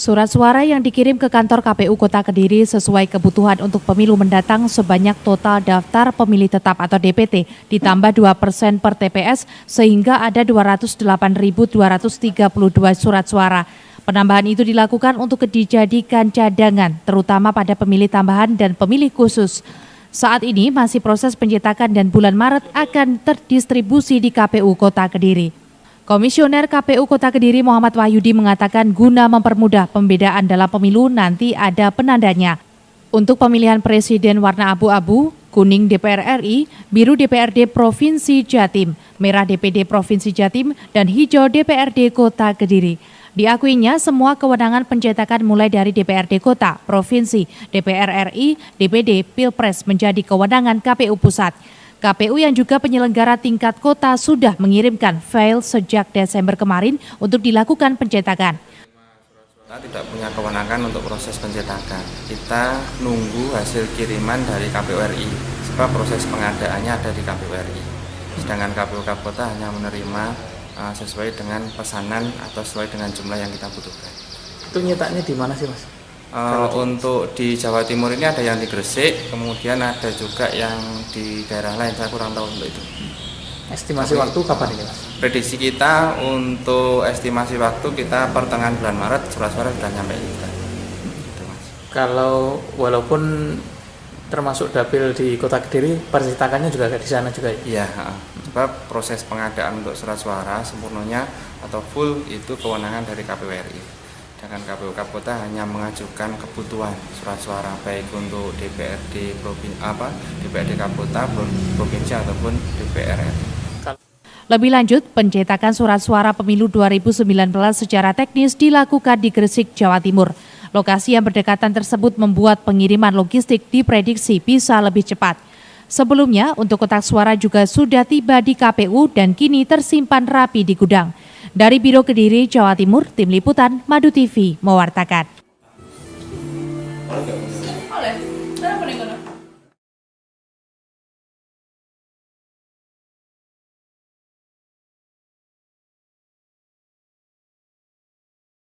Surat suara yang dikirim ke kantor KPU Kota Kediri sesuai kebutuhan untuk pemilu mendatang sebanyak total daftar pemilih tetap atau DPT ditambah 2% per TPS sehingga ada 208.232 surat suara. Penambahan itu dilakukan untuk dijadikan cadangan terutama pada pemilih tambahan dan pemilih khusus. Saat ini masih proses pencetakan dan bulan Maret akan terdistribusi di KPU Kota Kediri. Komisioner KPU Kota Kediri Muhammad Wahyudi mengatakan guna mempermudah pembedaan dalam pemilu nanti ada penandanya. Untuk pemilihan presiden warna abu-abu, kuning DPR RI, biru DPRD Provinsi Jatim, merah DPD Provinsi Jatim, dan hijau DPRD Kota Kediri. Diakuinya semua kewenangan pencetakan mulai dari DPRD Kota, Provinsi, DPR RI, DPD, Pilpres menjadi kewenangan KPU Pusat. KPU yang juga penyelenggara tingkat kota sudah mengirimkan file sejak Desember kemarin untuk dilakukan pencetakan. Kita tidak punya kewenangan untuk proses pencetakan. Kita nunggu hasil kiriman dari KPU RI, sebab proses pengadaannya ada di KPU RI. Sedangkan KPU Kota hanya menerima sesuai dengan pesanan atau sesuai dengan jumlah yang kita butuhkan. Itu nyetaknya di mana sih, Mas? Untuk di Jawa Timur ini ada yang di Gresik, kemudian ada juga yang di daerah lain, saya kurang tahu untuk itu. Estimasi waktu kapan ini, Mas? Prediksi kita untuk estimasi waktu kita pertengahan bulan Maret surat-suara sudah nyampe kita. Gitu, Mas. Kalau walaupun termasuk dapil di Kota Kediri, percetakannya juga di sana juga ya? Iya, sebab proses pengadaan untuk surat suara sempurnanya atau full itu kewenangan dari KPU RI. Dengan KPU Kota hanya mengajukan kebutuhan surat suara baik untuk DPRD Kota, provinsi ataupun DPR RI. Lebih lanjut, pencetakan surat suara pemilu 2019 secara teknis dilakukan di Gresik, Jawa Timur. Lokasi yang berdekatan tersebut membuat pengiriman logistik diprediksi bisa lebih cepat. Sebelumnya, untuk kotak suara juga sudah tiba di KPU dan kini tersimpan rapi di gudang. Dari Biro Kediri, Jawa Timur, Tim Liputan, Madu TV, mewartakan.